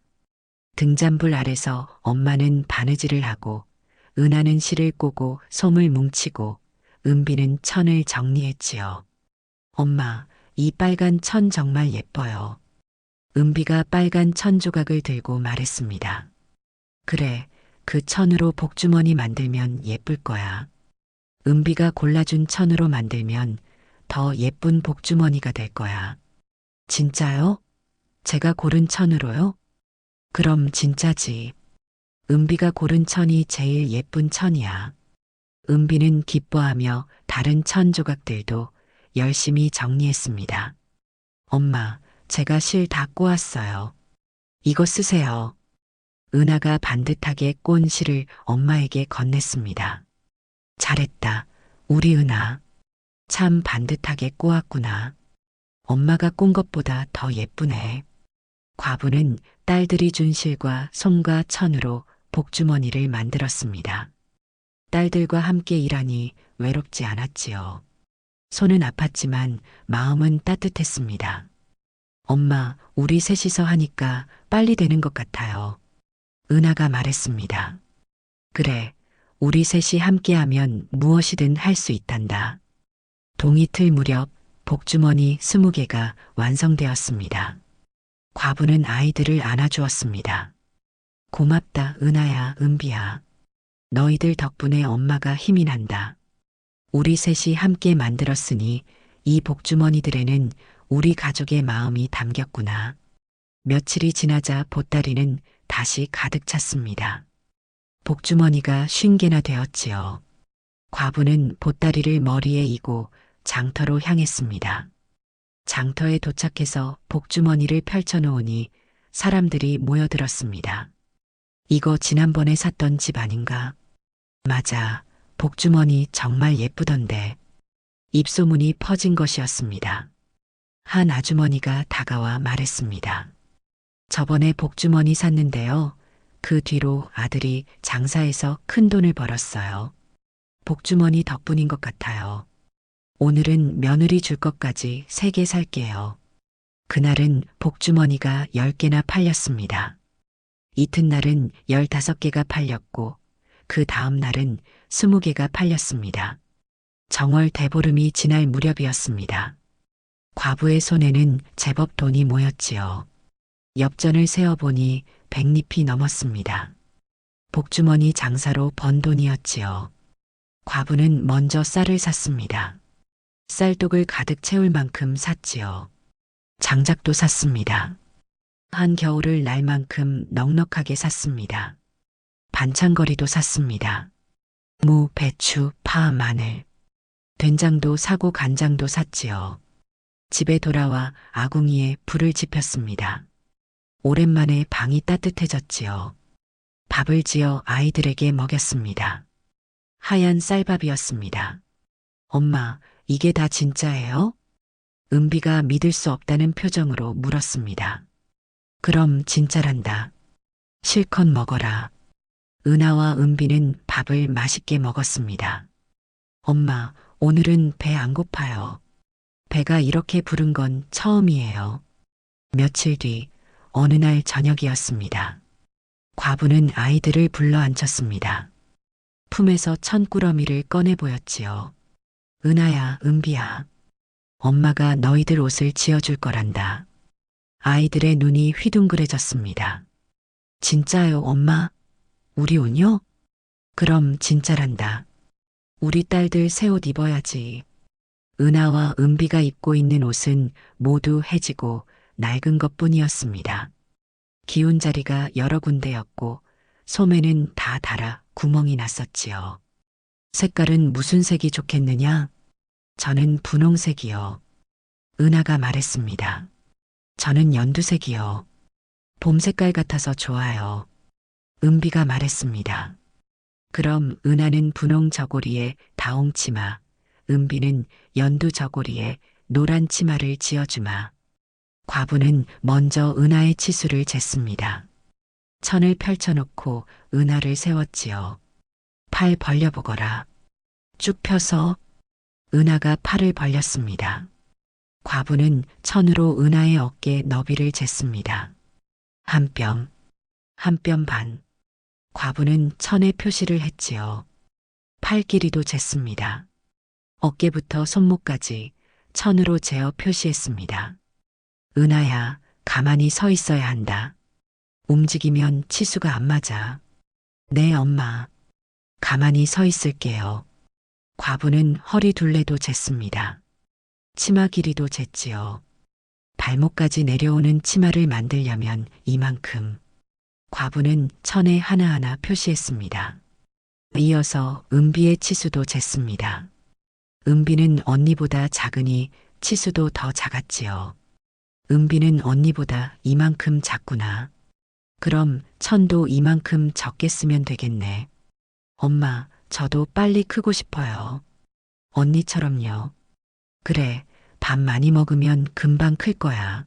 등잔불 아래서 엄마는 바느질을 하고 은하는 실을 꼬고 솜을 뭉치고 은비는 천을 정리했지요. 엄마, 이 빨간 천 정말 예뻐요. 은비가 빨간 천 조각을 들고 말했습니다. 그래, 그 천으로 복주머니 만들면 예쁠 거야. 은비가 골라준 천으로 만들면 더 예쁜 복주머니가 될 거야. 진짜요? 제가 고른 천으로요? 그럼 진짜지. 은비가 고른 천이 제일 예쁜 천이야. 은비는 기뻐하며 다른 천 조각들도 열심히 정리했습니다. 엄마, 제가 실 다 꼬았어요. 이거 쓰세요. 은하가 반듯하게 꼰 실을 엄마에게 건넸습니다. 잘했다. 우리 은하. 참 반듯하게 꼬았구나. 엄마가 꼰 것보다 더 예쁘네. 과부는 딸들이 준 실과 솜과 천으로 복주머니를 만들었습니다. 딸들과 함께 일하니 외롭지 않았지요. 손은 아팠지만 마음은 따뜻했습니다. 엄마, 우리 셋이서 하니까 빨리 되는 것 같아요. 은하가 말했습니다. 그래, 우리 셋이 함께하면 무엇이든 할 수 있단다. 동이틀 무렵 복주머니 20개가 완성되었습니다. 과부는 아이들을 안아주었습니다. 고맙다, 은하야, 은비야. 너희들 덕분에 엄마가 힘이 난다. 우리 셋이 함께 만들었으니 이 복주머니들에는 우리 가족의 마음이 담겼구나. 며칠이 지나자 보따리는 다시 가득 찼습니다. 복주머니가 50개나 되었지요. 과부는 보따리를 머리에 이고 장터로 향했습니다. 장터에 도착해서 복주머니를 펼쳐놓으니 사람들이 모여들었습니다. 이거 지난번에 샀던 집 아닌가? 맞아. 복주머니 정말 예쁘던데. 입소문이 퍼진 것이었습니다. 한 아주머니가 다가와 말했습니다. 저번에 복주머니 샀는데요. 그 뒤로 아들이 장사해서 큰 돈을 벌었어요. 복주머니 덕분인 것 같아요. 오늘은 며느리 줄 것까지 3개 살게요. 그날은 복주머니가 10개나 팔렸습니다. 이튿날은 15개가 팔렸고 그 다음 날은 20개가 팔렸습니다. 정월 대보름이 지날 무렵이었습니다. 과부의 손에는 제법 돈이 모였지요. 엽전을 세어보니 100립이 넘었습니다. 복주머니 장사로 번 돈이었지요. 과부는 먼저 쌀을 샀습니다. 쌀독을 가득 채울 만큼 샀지요. 장작도 샀습니다. 한겨울을 날 만큼 넉넉하게 샀습니다. 반찬거리도 샀습니다. 무, 배추, 파, 마늘. 된장도 사고 간장도 샀지요. 집에 돌아와 아궁이에 불을 지폈습니다. 오랜만에 방이 따뜻해졌지요. 밥을 지어 아이들에게 먹였습니다. 하얀 쌀밥이었습니다. 엄마, 이게 다 진짜예요? 은비가 믿을 수 없다는 표정으로 물었습니다. 그럼 진짜란다. 실컷 먹어라. 은하와 은비는 밥을 맛있게 먹었습니다. 엄마, 오늘은 배 안 고파요. 배가 이렇게 부른 건 처음이에요. 며칠 뒤 어느 날 저녁이었습니다. 과부는 아이들을 불러 앉혔습니다. 품에서 천꾸러미를 꺼내 보였지요. 은하야, 은비야. 엄마가 너희들 옷을 지어줄 거란다. 아이들의 눈이 휘둥그레졌습니다. 진짜요, 엄마? 우리 운요? 그럼 진짜란다. 우리 딸들 새 옷 입어야지. 은하와 은비가 입고 있는 옷은 모두 해지고 낡은 것뿐이었습니다. 기운자리가 여러 군데였고 소매는 다 닳아 구멍이 났었지요. 색깔은 무슨 색이 좋겠느냐? 저는 분홍색이요. 은하가 말했습니다. 저는 연두색이요. 봄 색깔 같아서 좋아요. 은비가 말했습니다. 그럼 은하는 분홍 저고리에 다홍 치마, 은비는 연두 저고리에 노란 치마를 지어주마. 과부는 먼저 은하의 치수를 쟀습니다. 천을 펼쳐놓고 은하를 세웠지요. 팔 벌려보거라. 쭉 펴서 은하가 팔을 벌렸습니다. 과부는 천으로 은하의 어깨 너비를 쟀습니다. 한 뼘, 한 뼘 반. 과부는 천에 표시를 했지요. 팔 길이도 쟀습니다. 어깨부터 손목까지 천으로 재어 표시했습니다. 은하야, 가만히 서 있어야 한다. 움직이면 치수가 안 맞아. 네, 엄마. 가만히 서 있을게요. 과부는 허리 둘레도 쟀습니다. 치마 길이도 쟀지요. 발목까지 내려오는 치마를 만들려면 이만큼. 과부는 천에 하나하나 표시했습니다. 이어서 은비의 치수도 쟀습니다. 은비는 언니보다 작으니 치수도 더 작았지요. 은비는 언니보다 이만큼 작구나. 그럼 천도 이만큼 적게 쓰면 되겠네. 엄마, 저도 빨리 크고 싶어요. 언니처럼요. 그래, 밥 많이 먹으면 금방 클 거야.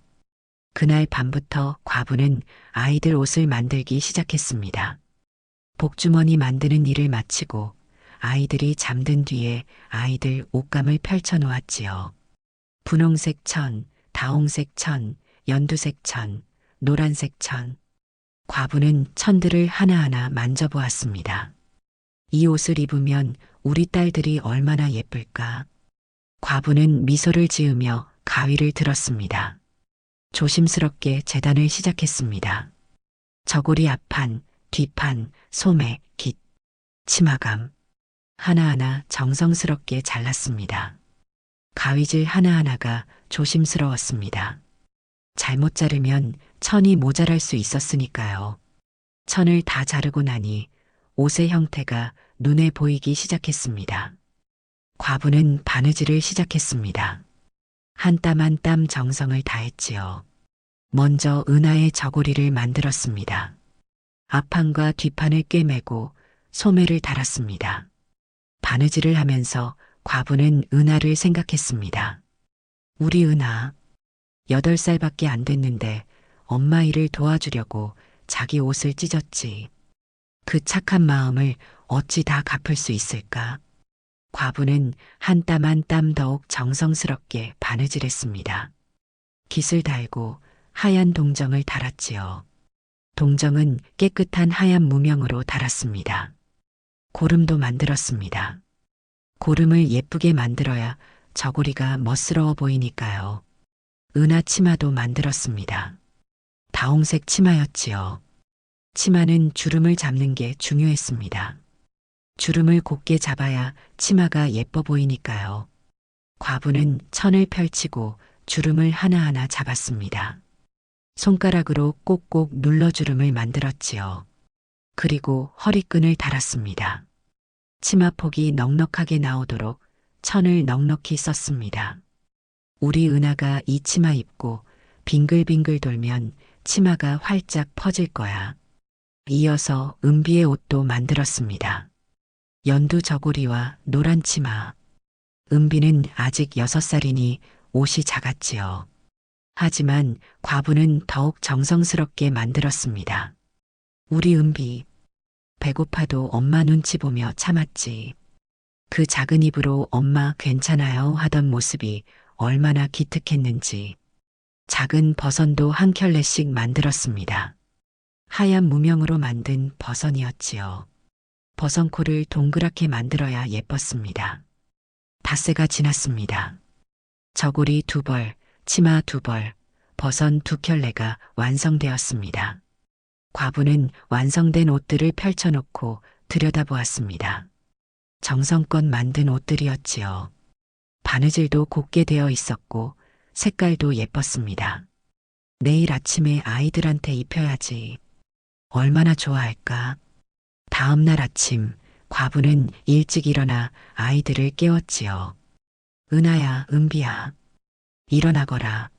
그날 밤부터 과부는 아이들 옷을 만들기 시작했습니다. 복주머니 만드는 일을 마치고 아이들이 잠든 뒤에 아이들 옷감을 펼쳐 놓았지요. 분홍색 천, 다홍색 천, 연두색 천, 노란색 천. 과부는 천들을 하나하나 만져보았습니다. 이 옷을 입으면 우리 딸들이 얼마나 예쁠까. 과부는 미소를 지으며 가위를 들었습니다. 조심스럽게 재단을 시작했습니다. 저고리 앞판, 뒷판, 소매, 깃, 치마감. 하나하나 정성스럽게 잘랐습니다. 가위질 하나하나가 조심스러웠습니다. 잘못 자르면 천이 모자랄 수 있었으니까요. 천을 다 자르고 나니 옷의 형태가 눈에 보이기 시작했습니다. 과부는 바느질을 시작했습니다. 한 땀 한 땀 정성을 다했지요. 먼저 은하의 저고리를 만들었습니다. 앞판과 뒷판을 꿰매고 소매를 달았습니다. 바느질을 하면서 과부는 은하를 생각했습니다. 우리 은하, 8살밖에 안 됐는데 엄마 일을 도와주려고 자기 옷을 찢었지. 그 착한 마음을 어찌 다 갚을 수 있을까? 과부는 한 땀 한 땀 더욱 정성스럽게 바느질했습니다. 깃을 달고 하얀 동정을 달았지요. 동정은 깨끗한 하얀 무명으로 달았습니다. 고름도 만들었습니다. 고름을 예쁘게 만들어야 저고리가 멋스러워 보이니까요. 은하 치마도 만들었습니다. 다홍색 치마였지요. 치마는 주름을 잡는 게 중요했습니다. 주름을 곱게 잡아야 치마가 예뻐 보이니까요. 과부는 천을 펼치고 주름을 하나하나 잡았습니다. 손가락으로 꼭꼭 눌러 주름을 만들었지요. 그리고 허리끈을 달았습니다. 치마폭이 넉넉하게 나오도록 천을 넉넉히 썼습니다. 우리 은하가 이 치마 입고 빙글빙글 돌면 치마가 활짝 퍼질 거야. 이어서 은비의 옷도 만들었습니다. 연두 저고리와 노란 치마. 은비는 아직 6살이니 옷이 작았지요. 하지만 과부는 더욱 정성스럽게 만들었습니다. 우리 은비, 배고파도 엄마 눈치 보며 참았지. 그 작은 입으로 엄마 괜찮아요 하던 모습이 얼마나 기특했는지. 작은 버선도 한 켤레씩 만들었습니다. 하얀 무명으로 만든 버선이었지요. 버선코를 동그랗게 만들어야 예뻤습니다. 닷새가 지났습니다. 저고리 2벌, 치마 2벌, 버선 두 켤레가 완성되었습니다. 과부는 완성된 옷들을 펼쳐놓고 들여다보았습니다. 정성껏 만든 옷들이었지요. 바느질도 곱게 되어 있었고 색깔도 예뻤습니다. 내일 아침에 아이들한테 입혀야지. 얼마나 좋아할까. 다음 날 아침 과부는 일찍 일어나 아이들을 깨웠지요. 은하야, 은비야. 일어나거라.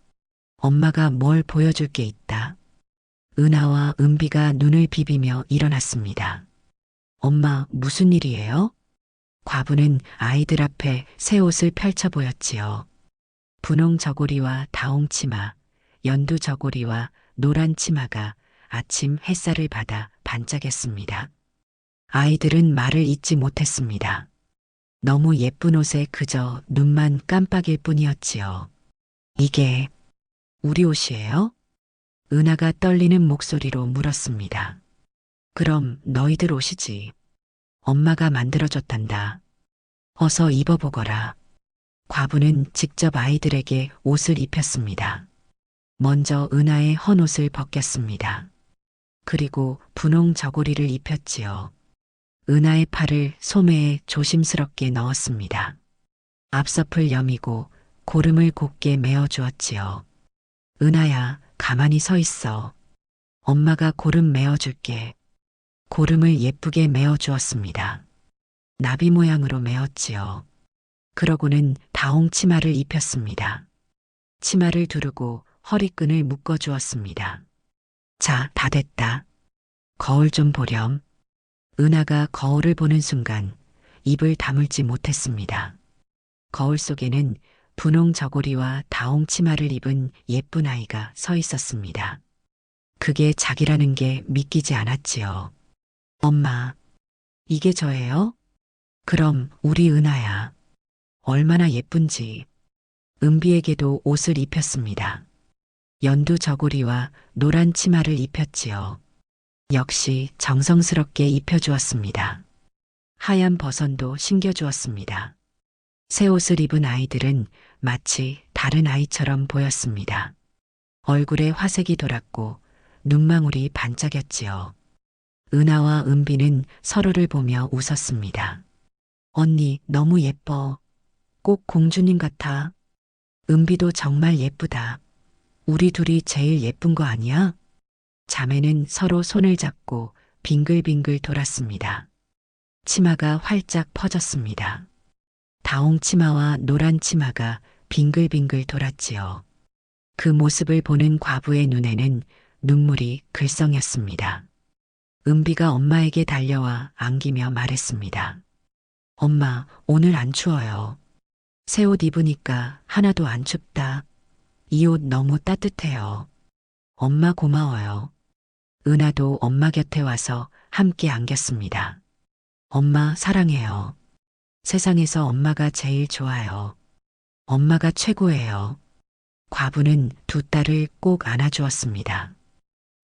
엄마가 뭘 보여줄 게 있다. 은하와 은비가 눈을 비비며 일어났습니다. 엄마, 무슨 일이에요? 과부는 아이들 앞에 새 옷을 펼쳐 보였지요. 분홍 저고리와 다홍 치마, 연두 저고리와 노란 치마가 아침 햇살을 받아 반짝였습니다. 아이들은 말을 잇지 못했습니다. 너무 예쁜 옷에 그저 눈만 깜빡일 뿐이었지요. 이게 우리 옷이에요? 은하가 떨리는 목소리로 물었습니다. 그럼 너희들 옷이지. 엄마가 만들어줬단다. 어서 입어보거라. 과부는 직접 아이들에게 옷을 입혔습니다. 먼저 은하의 헌 옷을 벗겼습니다. 그리고 분홍 저고리를 입혔지요. 은하의 팔을 소매에 조심스럽게 넣었습니다. 앞섭을 여미고 고름을 곱게 메어주었지요. 은하야, 가만히 서 있어. 엄마가 고름 메어줄게. 고름을 예쁘게 메어주었습니다. 나비 모양으로 메었지요. 그러고는 다홍 치마를 입혔습니다. 치마를 두르고 허리끈을 묶어주었습니다. 자, 다 됐다. 거울 좀 보렴. 은하가 거울을 보는 순간 입을 다물지 못했습니다. 거울 속에는 분홍 저고리와 다홍 치마를 입은 예쁜 아이가 서 있었습니다. 그게 자기라는 게 믿기지 않았지요. 엄마, 이게 저예요? 그럼 우리 은하야. 얼마나 예쁜지. 은비에게도 옷을 입혔습니다. 연두 저고리와 노란 치마를 입혔지요. 역시 정성스럽게 입혀주었습니다. 하얀 버선도 신겨주었습니다. 새 옷을 입은 아이들은 마치 다른 아이처럼 보였습니다. 얼굴에 화색이 돌았고 눈망울이 반짝였지요. 은하와 은비는 서로를 보며 웃었습니다. 언니 너무 예뻐. 꼭 공주님 같아. 은비도 정말 예쁘다. 우리 둘이 제일 예쁜 거 아니야? 자매는 서로 손을 잡고 빙글빙글 돌았습니다. 치마가 활짝 퍼졌습니다. 다홍 치마와 노란 치마가 빙글빙글 돌았지요. 그 모습을 보는 과부의 눈에는 눈물이 글썽였습니다. 은비가 엄마에게 달려와 안기며 말했습니다. 엄마, 오늘 안 추워요. 새 옷 입으니까 하나도 안 춥다. 이 옷 너무 따뜻해요. 엄마 고마워요. 은하도 엄마 곁에 와서 함께 안겼습니다. 엄마 사랑해요. 세상에서 엄마가 제일 좋아요. 엄마가 최고예요. 과부는 두 딸을 꼭 안아주었습니다.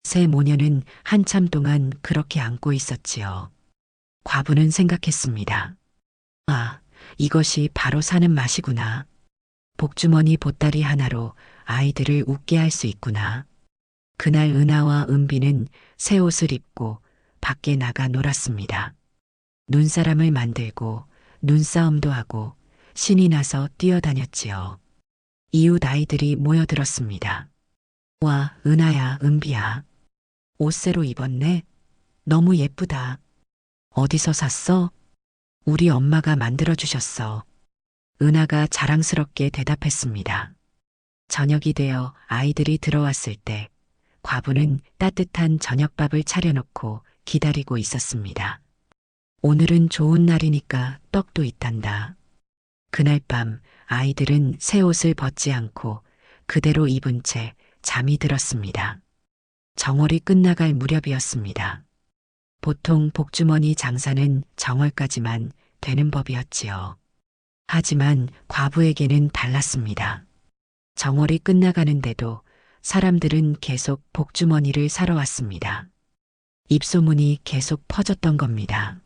새 모녀는 한참 동안 그렇게 안고 있었지요. 과부는 생각했습니다. 아, 이것이 바로 사는 맛이구나. 복주머니 보따리 하나로 아이들을 웃게 할 수 있구나. 그날 은하와 은비는 새 옷을 입고 밖에 나가 놀았습니다. 눈사람을 만들고 눈싸움도 하고 신이 나서 뛰어다녔지요. 이웃 아이들이 모여들었습니다. 와, 은하야, 은비야. 옷 새로 입었네. 너무 예쁘다. 어디서 샀어? 우리 엄마가 만들어주셨어. 은하가 자랑스럽게 대답했습니다. 저녁이 되어 아이들이 들어왔을 때 과부는 따뜻한 저녁밥을 차려놓고 기다리고 있었습니다. 오늘은 좋은 날이니까 떡도 있단다. 그날 밤 아이들은 새 옷을 벗지 않고 그대로 입은 채 잠이 들었습니다. 정월이 끝나갈 무렵이었습니다. 보통 복주머니 장사는 정월까지만 되는 법이었지요. 하지만 과부에게는 달랐습니다. 정월이 끝나가는데도 사람들은 계속 복주머니를 사러 왔습니다. 입소문이 계속 퍼졌던 겁니다.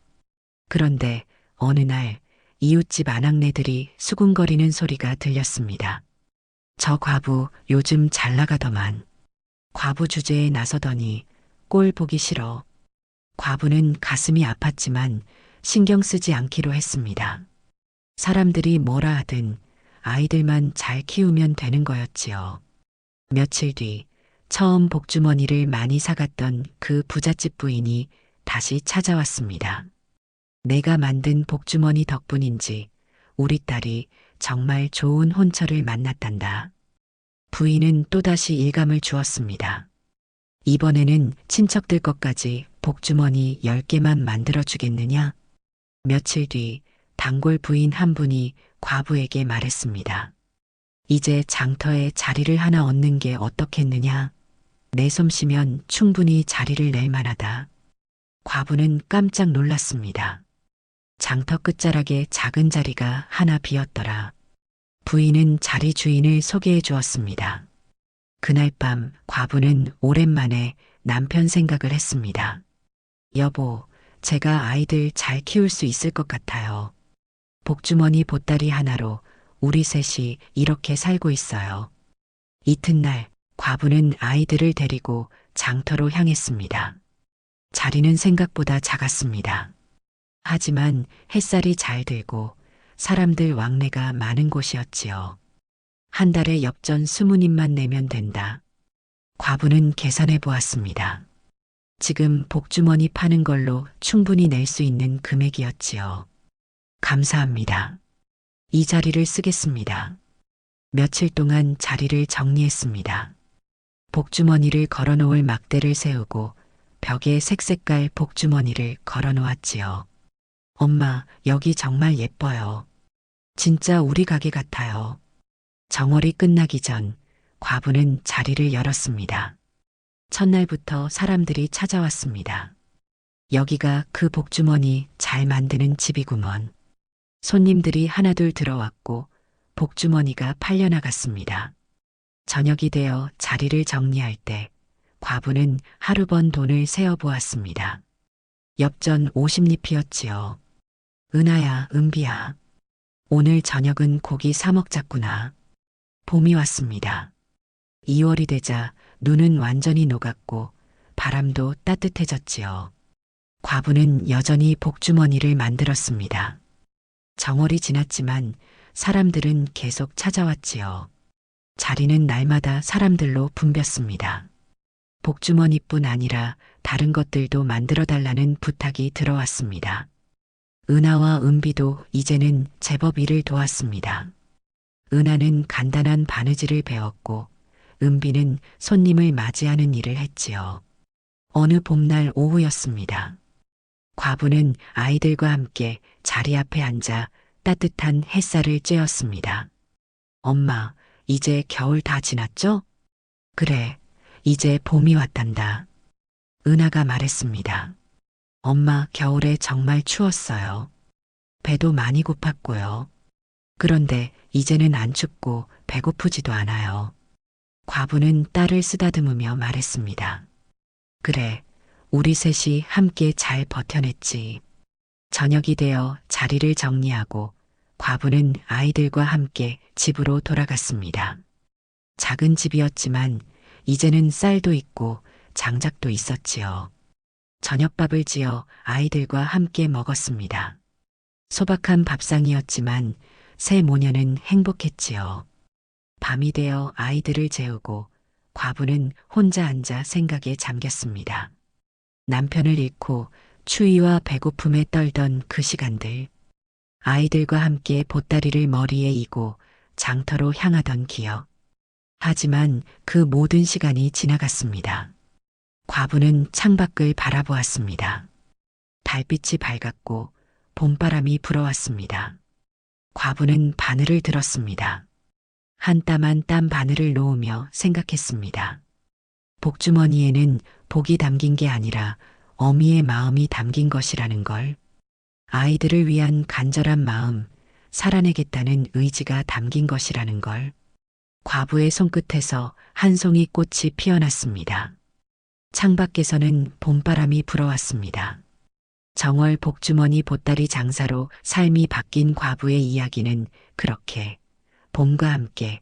그런데 어느 날 이웃집 아낙네들이 수군거리는 소리가 들렸습니다. 저 과부 요즘 잘 나가더만. 과부 주제에 나서더니 꼴 보기 싫어. 과부는 가슴이 아팠지만 신경 쓰지 않기로 했습니다. 사람들이 뭐라 하든 아이들만 잘 키우면 되는 거였지요. 며칠 뒤 처음 복주머니를 많이 사갔던 그 부잣집 부인이 다시 찾아왔습니다. 내가 만든 복주머니 덕분인지 우리 딸이 정말 좋은 혼처를 만났단다. 부인은 또다시 일감을 주었습니다. 이번에는 친척들 것까지 복주머니 10개만 만들어주겠느냐? 며칠 뒤 단골 부인 한 분이 과부에게 말했습니다. 이제 장터에 자리를 하나 얻는 게 어떻겠느냐? 내 솜씨면 충분히 자리를 낼 만하다. 과부는 깜짝 놀랐습니다. 장터 끝자락에 작은 자리가 하나 비었더라. 부인은 자리 주인을 소개해 주었습니다. 그날 밤 과부는 오랜만에 남편 생각을 했습니다. 여보, 제가 아이들 잘 키울 수 있을 것 같아요. 복주머니 보따리 하나로 우리 셋이 이렇게 살고 있어요. 이튿날 과부는 아이들을 데리고 장터로 향했습니다. 자리는 생각보다 작았습니다. 하지만 햇살이 잘 들고 사람들 왕래가 많은 곳이었지요. 한 달에 엽전 20입만 내면 된다. 과부는 계산해 보았습니다. 지금 복주머니 파는 걸로 충분히 낼 수 있는 금액이었지요. 감사합니다. 이 자리를 쓰겠습니다. 며칠 동안 자리를 정리했습니다. 복주머니를 걸어놓을 막대를 세우고 벽에 색색깔 복주머니를 걸어놓았지요. 엄마, 여기 정말 예뻐요. 진짜 우리 가게 같아요. 정월이 끝나기 전 과부는 자리를 열었습니다. 첫날부터 사람들이 찾아왔습니다. 여기가 그 복주머니 잘 만드는 집이구먼. 손님들이 하나둘 들어왔고 복주머니가 팔려나갔습니다. 저녁이 되어 자리를 정리할 때 과부는 하루 번 돈을 세어 보았습니다. 엽전 50립이었지요. 은하야, 은비야. 오늘 저녁은 고기 사 먹자꾸나. 봄이 왔습니다. 2월이 되자 눈은 완전히 녹았고 바람도 따뜻해졌지요. 과부는 여전히 복주머니를 만들었습니다. 정월이 지났지만 사람들은 계속 찾아왔지요. 자리는 날마다 사람들로 붐볐습니다. 복주머니뿐 아니라 다른 것들도 만들어 달라는 부탁이 들어왔습니다. 은하와 은비도 이제는 제법 일을 도왔습니다. 은하는 간단한 바느질을 배웠고 은비는 손님을 맞이하는 일을 했지요. 어느 봄날 오후였습니다. 과부는 아이들과 함께 자리 앞에 앉아 따뜻한 햇살을 쬐었습니다. 엄마, 이제 겨울 다 지났죠? 그래, 이제 봄이 왔단다. 은하가 말했습니다. 엄마, 겨울에 정말 추웠어요. 배도 많이 고팠고요. 그런데 이제는 안 춥고 배고프지도 않아요. 과부는 딸을 쓰다듬으며 말했습니다. 그래, 우리 셋이 함께 잘 버텨냈지. 저녁이 되어 자리를 정리하고 과부는 아이들과 함께 집으로 돌아갔습니다. 작은 집이었지만 이제는 쌀도 있고 장작도 있었지요. 저녁밥을 지어 아이들과 함께 먹었습니다. 소박한 밥상이었지만 새 모녀는 행복했지요. 밤이 되어 아이들을 재우고 과부는 혼자 앉아 생각에 잠겼습니다. 남편을 잃고 추위와 배고픔에 떨던 그 시간들, 아이들과 함께 보따리를 머리에 이고 장터로 향하던 기억. 하지만 그 모든 시간이 지나갔습니다. 과부는 창밖을 바라보았습니다. 달빛이 밝았고 봄바람이 불어왔습니다. 과부는 바늘을 들었습니다. 한 땀 한 땀 바늘을 놓으며 생각했습니다. 복주머니에는 복이 담긴 게 아니라 어미의 마음이 담긴 것이라는 걸. 아이들을 위한 간절한 마음, 살아내겠다는 의지가 담긴 것이라는 걸. 과부의 손끝에서 한 송이 꽃이 피어났습니다. 창밖에서는 봄바람이 불어왔습니다. 정월 복주머니 보따리 장사로 삶이 바뀐 과부의 이야기는 그렇게 봄과 함께